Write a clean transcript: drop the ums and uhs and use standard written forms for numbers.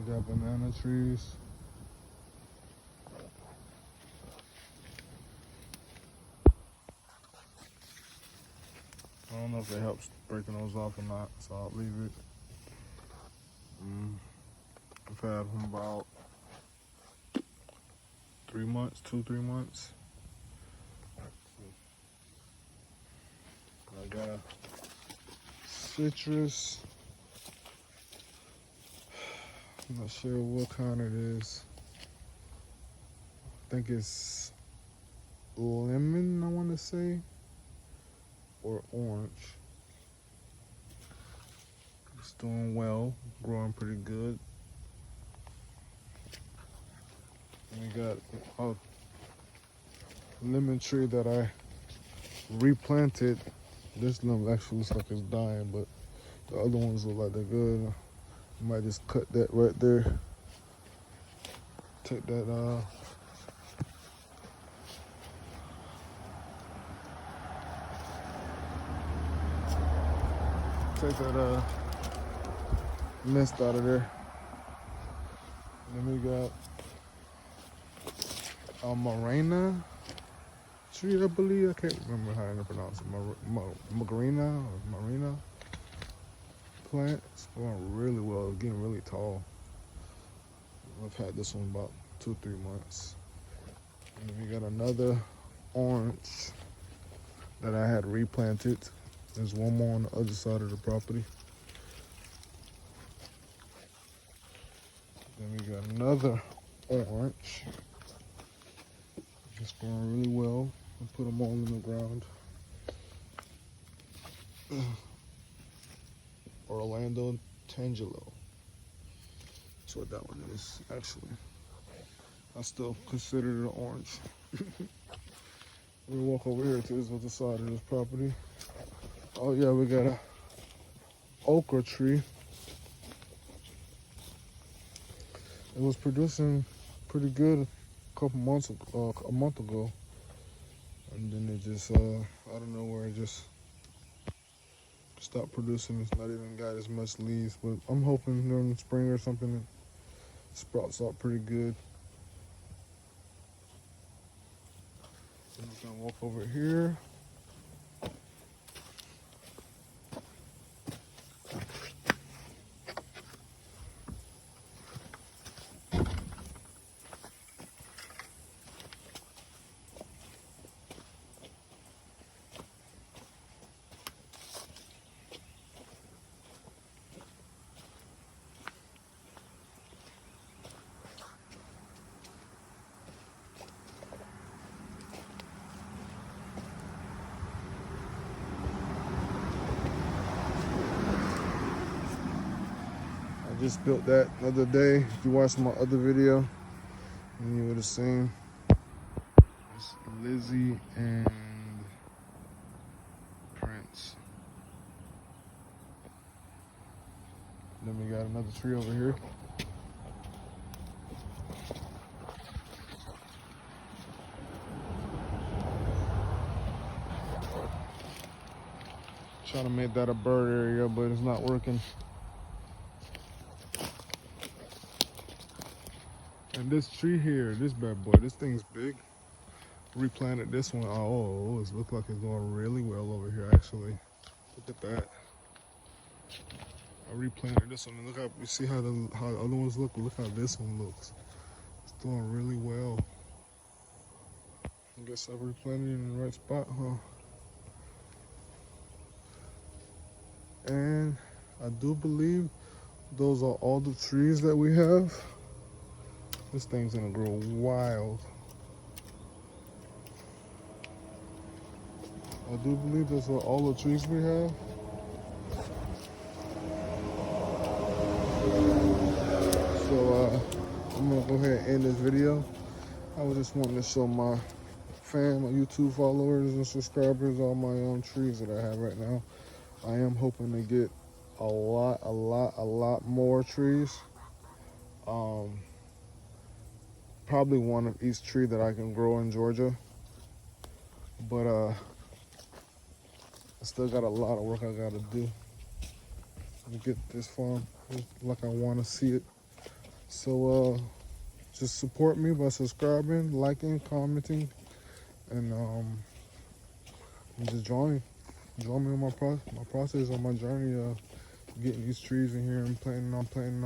got banana trees. I don't know if it helps breaking those off or not, so I'll leave it. I've had them about 3 months, 2-3 months. I got a citrus. I'm not sure what kind it is. I think it's lemon, I want to say, or orange. It's doing well, growing pretty good. And we got a lemon tree that I replanted. This lemon actually looks like it's dying, but the other ones look like they're good. I might just cut that right there. Take that mist out of there. And then we got a morena tree, I believe. I can't remember how to pronounce it. Marina plant. It's growing really well. It's getting really tall. I've had this one about 2-3 months. And then we got another orange that I had replanted. There's one more on the other side of the property. Then we got another orange. It's growing really well. I put them all in the ground. Orlando Tangelo. That's what that one is, actually. I still consider it an orange. We walk over here to this other side of this property. Oh yeah, we got a okra tree. It was producing pretty good a month ago, and then it just out of nowhere it just stopped producing. It's not even got as much leaves, but I'm hoping during the spring or something it sprouts out pretty good. I'm just gonna walk over here. I just built that the other day. If you watched my other video, then you would have seen it's Lizzie and Prince. Then we got another tree over here. Trying to make that a bird area, but it's not working. And this tree here, this bad boy, this thing's big. Replanted this one. Oh, it looks like it's going really well over here, actually. Look at that. I replanted this one, and look how you see how the other ones look. Look how this one looks. It's doing really well. I guess I replanted it in the right spot, huh? And I do believe those are all the trees that we have. This thing's gonna grow wild. I do believe those are all the trees we have. So I'm gonna go ahead and end this video. I was just wanting to show my fam, my YouTube followers and subscribers, all my trees that I have right now. I am hoping to get a lot more trees. Probably one of each tree that I can grow in Georgia. But I still got a lot of work I gotta do to get this farm like I wanna see it. So just support me by subscribing, liking, commenting, and just join me on my process on my journey of getting these trees in here and planting on